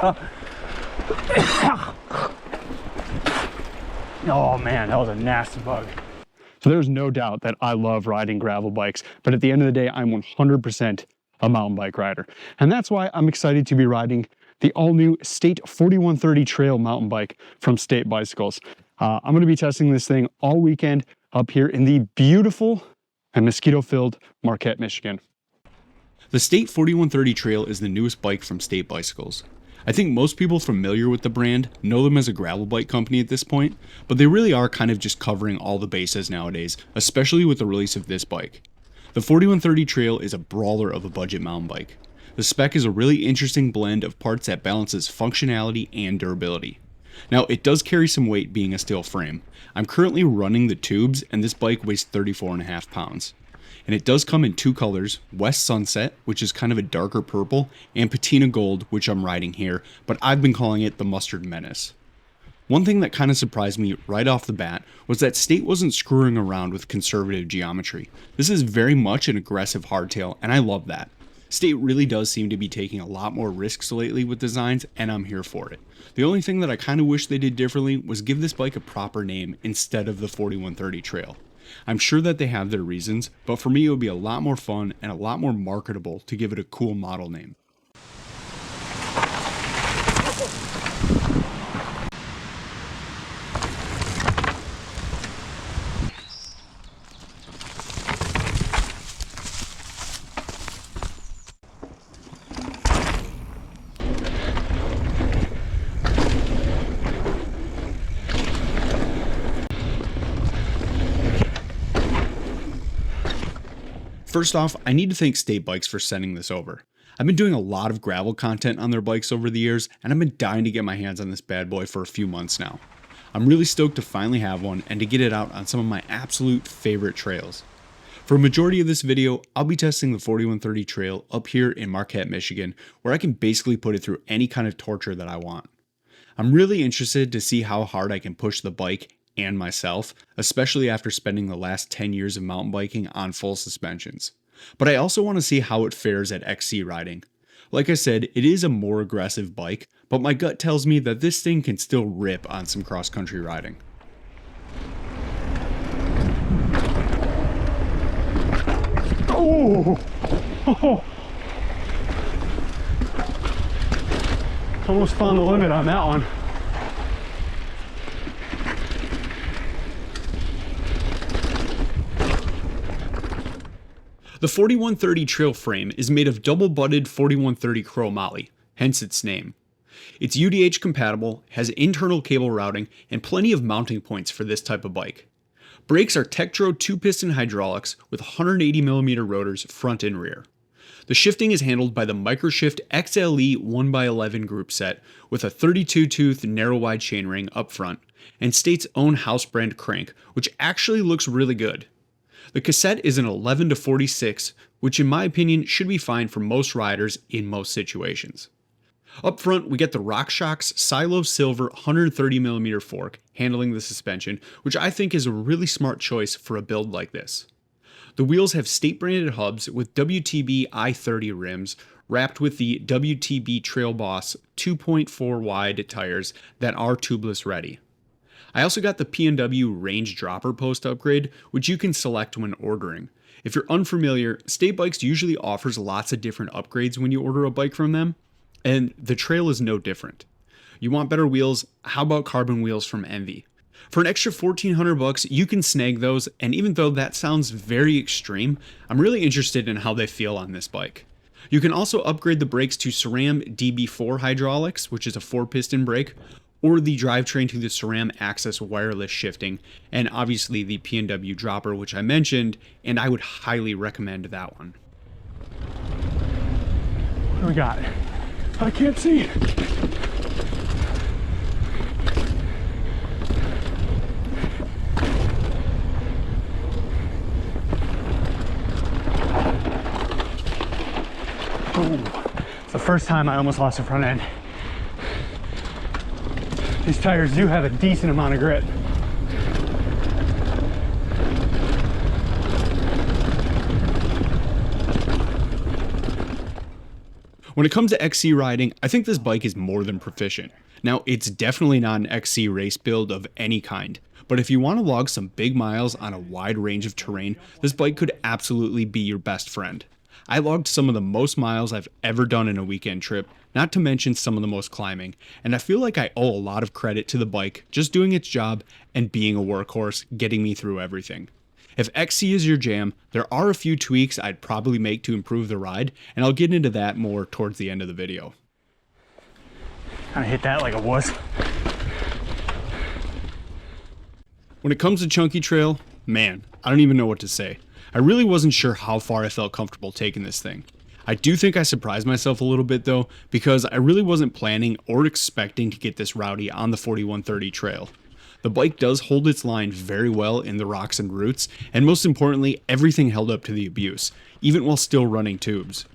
Oh man, that was a nasty bug. So there's no doubt that I love riding gravel bikes, but at the end of the day, I'm 100% a mountain bike rider. And that's why I'm excited to be riding the all-new State 4130 Trail mountain bike from State Bicycles. I'm gonna be testing this thing all weekend up here in the beautiful and mosquito-filled Marquette, Michigan. The State 4130 Trail is the newest bike from State Bicycles. I think most people familiar with the brand know them as a gravel bike company at this point, but they really are kind of just covering all the bases nowadays, especially with the release of this bike. The 4130 Trail is a brawler of a budget mountain bike. The spec is a really interesting blend of parts that balances functionality and durability. Now, it does carry some weight being a steel frame. I'm currently running the tubes and this bike weighs 34.5 pounds. And it does come in two colors, West Sunset, which is kind of a darker purple, and Patina Gold, which I'm riding here, but I've been calling it the Mustard Menace. One thing that kind of surprised me right off the bat was that State wasn't screwing around with conservative geometry. This is very much an aggressive hardtail, and I love that. State really does seem to be taking a lot more risks lately with designs, and I'm here for it. The only thing that I kind of wish they did differently was give this bike a proper name instead of the 4130 Trail. I'm sure that they have their reasons, but for me it would be a lot more fun and a lot more marketable to give it a cool model name. First off, I need to thank State Bikes for sending this over. I've been doing a lot of gravel content on their bikes over the years, and I've been dying to get my hands on this bad boy for a few months now. I'm really stoked to finally have one and to get it out on some of my absolute favorite trails. For a majority of this video, I'll be testing the 4130 Trail up here in Marquette, Michigan, where I can basically put it through any kind of torture that I want. I'm really interested to see how hard I can push the bike and myself, especially after spending the last 10 years of mountain biking on full suspensions. But I also want to see how it fares at XC riding. Like I said, it is a more aggressive bike, but my gut tells me that this thing can still rip on some cross-country riding. Oh! Oh! Almost found the limit on that one. The 4130 Trail frame is made of double-butted 4130 chromoly, hence its name. It's UDH compatible, has internal cable routing, and plenty of mounting points for this type of bike. Brakes are Tektro 2-piston hydraulics with 180mm rotors front and rear. The shifting is handled by the microshift XLE 1x11 group set with a 32-tooth narrow-wide chainring up front, and State's own house brand crank, which actually looks really good. The cassette is an 11-46, which in my opinion should be fine for most riders in most situations. Up front, we get the RockShox Silo Silver 130mm fork handling the suspension, which I think is a really smart choice for a build like this. The wheels have State-branded hubs with WTB I-30 rims wrapped with the WTB Trail Boss 2.4 wide tires that are tubeless ready. I also got the P&W range dropper post upgrade, which you can select when ordering. If you're unfamiliar, State Bikes usually offers lots of different upgrades when you order a bike from them, and the Trail is no different. You want better wheels? How about carbon wheels from Envy? For an extra $1,400 you can snag those, and even though that sounds very extreme, I'm really interested in how they feel on this bike. You can also upgrade the brakes to SRAM DB4 hydraulics, which is a 4-piston brake, or the drivetrain to the SRAM Access wireless shifting, and obviously the P&W dropper, which I mentioned, and I would highly recommend that one. What do we got? I can't see. Oh, it's the first time I almost lost the front end. These tires do have a decent amount of grip. When it comes to XC riding, I think this bike is more than proficient. Now, it's definitely not an XC race build of any kind, but if you want to log some big miles on a wide range of terrain, this bike could absolutely be your best friend. I logged some of the most miles I've ever done in a weekend trip, not to mention some of the most climbing, and I feel like I owe a lot of credit to the bike just doing its job and being a workhorse, getting me through everything. If XC is your jam, there are a few tweaks I'd probably make to improve the ride, and I'll get into that more towards the end of the video. Kind of hit that like a wuss. When it comes to chunky trail, man, I don't even know what to say. I really wasn't sure how far I felt comfortable taking this thing. I do think I surprised myself a little bit though, because I really wasn't planning or expecting to get this rowdy on the 4130 trail. The bike does hold its line very well in the rocks and roots, and most importantly, everything held up to the abuse, even while still running tubes.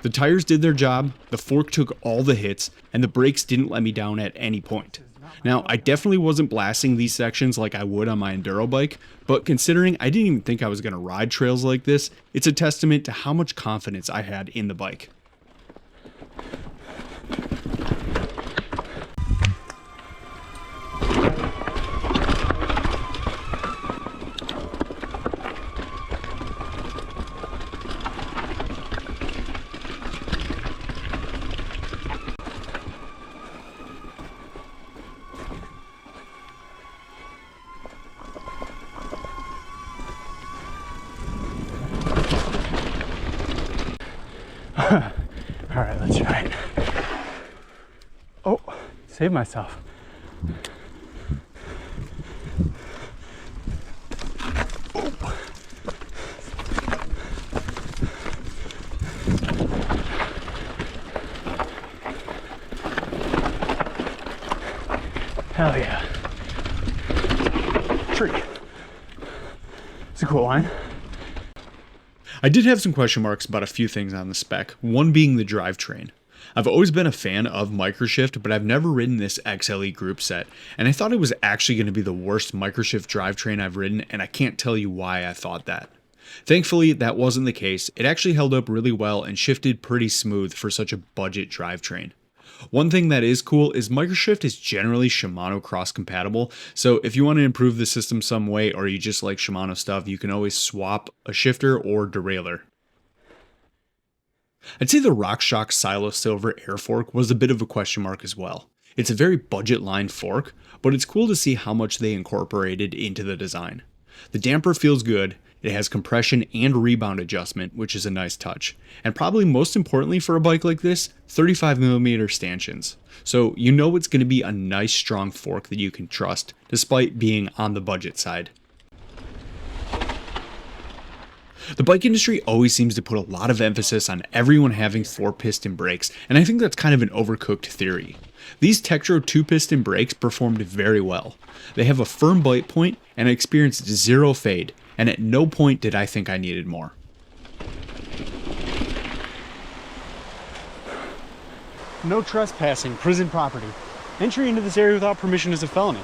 The tires did their job, the fork took all the hits, and the brakes didn't let me down at any point. Now, I definitely wasn't blasting these sections like I would on my enduro bike, but considering I didn't even think I was going to ride trails like this, it's a testament to how much confidence I had in the bike. All right, let's try it. Oh, saved myself. Oh. Hell yeah. Tree. It's a cool line. I did have some question marks about a few things on the spec, one being the drivetrain. I've always been a fan of microshift, but I've never ridden this XLE group set, and I thought it was actually going to be the worst microshift drivetrain I've ridden, and I can't tell you why I thought that. Thankfully, that wasn't the case. It actually held up really well and shifted pretty smooth for such a budget drivetrain. One thing that is cool is microshift is generally Shimano cross compatible, so if you want to improve the system some way or you just like Shimano stuff, you can always swap a shifter or derailleur. I'd say the rockshox Silo Silver air fork was a bit of a question mark as well. It's a very budget line fork, but it's cool to see how much they incorporated into the design. The damper feels good. It has compression and rebound adjustment, which is a nice touch. And probably most importantly for a bike like this, 35mm stanchions. So you know it's going to be a nice strong fork that you can trust, despite being on the budget side. The bike industry always seems to put a lot of emphasis on everyone having 4-piston brakes, and I think that's kind of an overcooked theory. These Tektro 2-piston brakes performed very well. They have a firm bite point, and I experienced zero fade, and at no point did I think I needed more. No trespassing, prison property. Entry into this area without permission is a felony.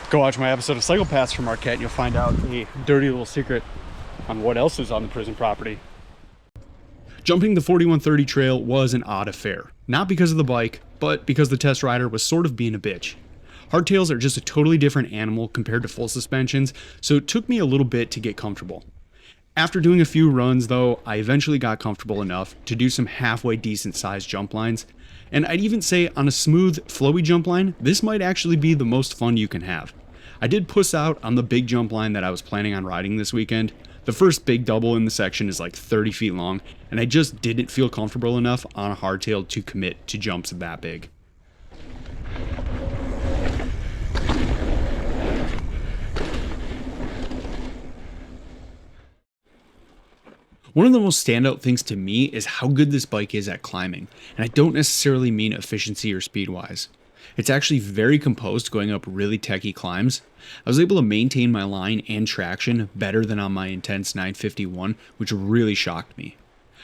Go watch my episode of Cycle Pass from Marquette and you'll find out a dirty little secret on what else is on the prison property. Jumping the 4130 trail was an odd affair. Not because of the bike, but because the test rider was sort of being a bitch. Hardtails are just a totally different animal compared to full suspensions, so it took me a little bit to get comfortable. After doing a few runs though, I eventually got comfortable enough to do some halfway decent sized jump lines, and I'd even say on a smooth, flowy jump line, this might actually be the most fun you can have. I did puss out on the big jump line that I was planning on riding this weekend. The first big double in the section is like 30 feet long, and I just didn't feel comfortable enough on a hardtail to commit to jumps that big. One of the most standout things to me is how good this bike is at climbing, and I don't necessarily mean efficiency or speed-wise. It's actually very composed going up really techie climbs. I was able to maintain my line and traction better than on my intense 951, which really shocked me.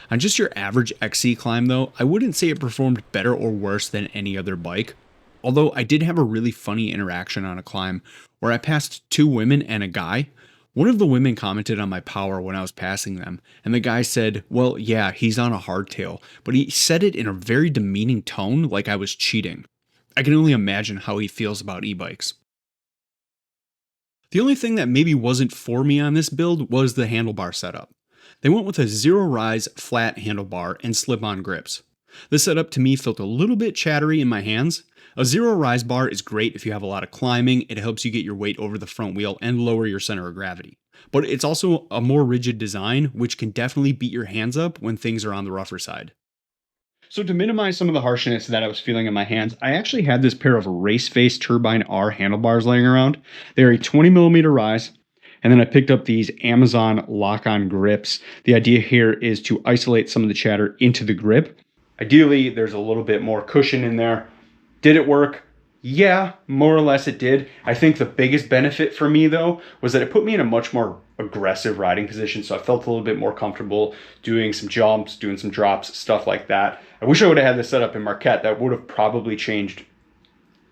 On just your average XC climb though, I wouldn't say it performed better or worse than any other bike, although I did have a really funny interaction on a climb where I passed 2 women and a guy. One of the women commented on my power when I was passing them, and the guy said, well, yeah, he's on a hardtail, but he said it in a very demeaning tone like I was cheating. I can only imagine how he feels about e-bikes. The only thing that maybe wasn't for me on this build was the handlebar setup. They went with a zero rise flat handlebar and slip-on grips. This setup to me felt a little bit chattery in my hands. A zero rise bar is great if you have a lot of climbing. It helps you get your weight over the front wheel and lower your center of gravity. But it's also a more rigid design, which can definitely beat your hands up when things are on the rougher side. So to minimize some of the harshness that I was feeling in my hands, I actually had this pair of Race Face Turbine R handlebars laying around. They're a 20mm rise. And then I picked up these Amazon lock-on grips. The idea here is to isolate some of the chatter into the grip. Ideally, there's a little bit more cushion in there. Did it work? Yeah, more or less it did. I think the biggest benefit for me though was that it put me in a much more aggressive riding position, so I felt a little bit more comfortable doing some jumps, doing some drops, stuff like that. I wish I would have had this set up in Marquette. That would have probably changed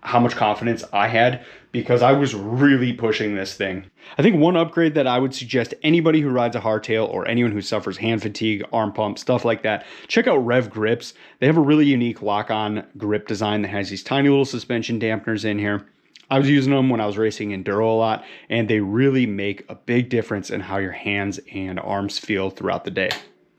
how much confidence I had because I was really pushing this thing. I think one upgrade that I would suggest anybody who rides a hardtail or anyone who suffers hand fatigue, arm pump, stuff like that, check out Rev Grips. They have a really unique lock-on grip design that has these tiny little suspension dampeners in here. I was using them when I was racing enduro a lot, and they really make a big difference in how your hands and arms feel throughout the day.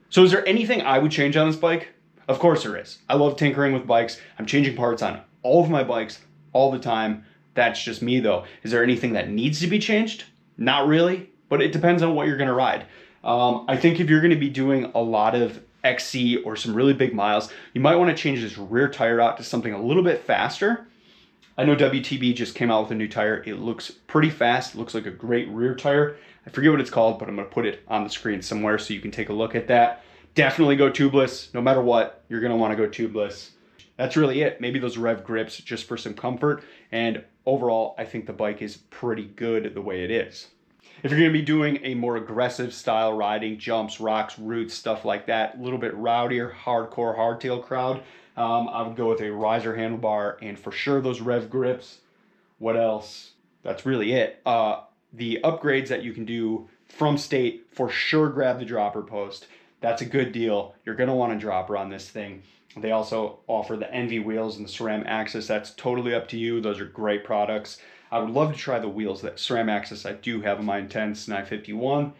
So is there anything I would change on this bike? Of course there is. I love tinkering with bikes. I'm changing parts on all of my bikes all the time. That's just me though. Is there anything that needs to be changed? Not really, but it depends on what you're gonna ride. I think if you're gonna be doing a lot of XC or some really big miles, you might wanna change this rear tire out to something a little bit faster. I know WTB just came out with a new tire. It looks pretty fast. It looks like a great rear tire. I forget what it's called, but I'm gonna put it on the screen somewhere so you can take a look at that. Definitely go tubeless. No matter what, you're gonna wanna go tubeless. That's really it. Maybe those Rev grips just for some comfort. And overall, I think the bike is pretty good the way it is. If you're gonna be doing a more aggressive style riding, jumps, rocks, roots, stuff like that, a little bit rowdier, hardcore hardtail crowd, I would go with a riser handlebar and for sure those Rev grips. What else? That's really it. The upgrades that you can do from State, for sure grab the dropper post. That's a good deal. You're gonna want a dropper on this thing. They also offer the Envy wheels and the SRAM Axis. That's totally up to you. Those are great products. I would love to try the wheels that SRAM Axis I do have on my Intense 951,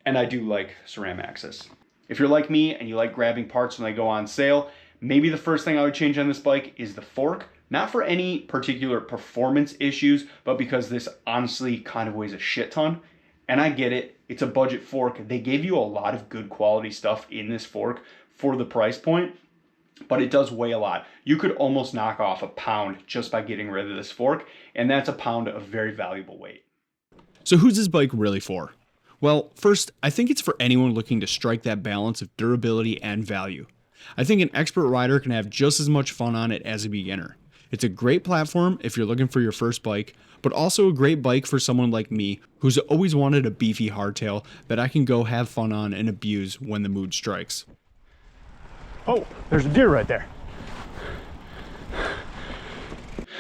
and I do like SRAM Axis. If you're like me and you like grabbing parts when they go on sale, maybe the first thing I would change on this bike is the fork. Not for any particular performance issues, but because this honestly kind of weighs a shit ton. And I get it. It's a budget fork. They gave you a lot of good quality stuff in this fork for the price point, but it does weigh a lot. You could almost knock off a pound just by getting rid of this fork, and that's a pound of very valuable weight. So who's this bike really for? Well, first, I think it's for anyone looking to strike that balance of durability and value. I think an expert rider can have just as much fun on it as a beginner. It's a great platform if you're looking for your first bike, but also a great bike for someone like me who's always wanted a beefy hardtail that I can go have fun on and abuse when the mood strikes. Oh, there's a deer right there.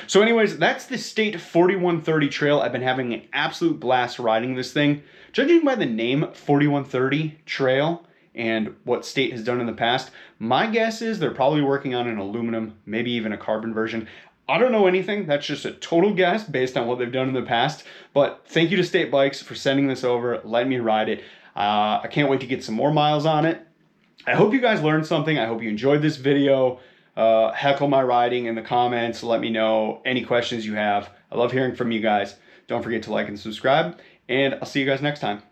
So anyways, that's the State 4130 trail. I've been having an absolute blast riding this thing. Judging by the name 4130 trail and what State has done in the past, my guess is they're probably working on an aluminum, maybe even a carbon version. I don't know anything. That's just a total guess based on what they've done in the past. But thank you to State Bikes for sending this over, letting me ride it. I can't wait to get some more miles on it. I hope you guys learned something. I hope you enjoyed this video. Heckle my riding in the comments. Let me know any questions you have. I love hearing from you guys. Don't forget to like and subscribe, and I'll see you guys next time.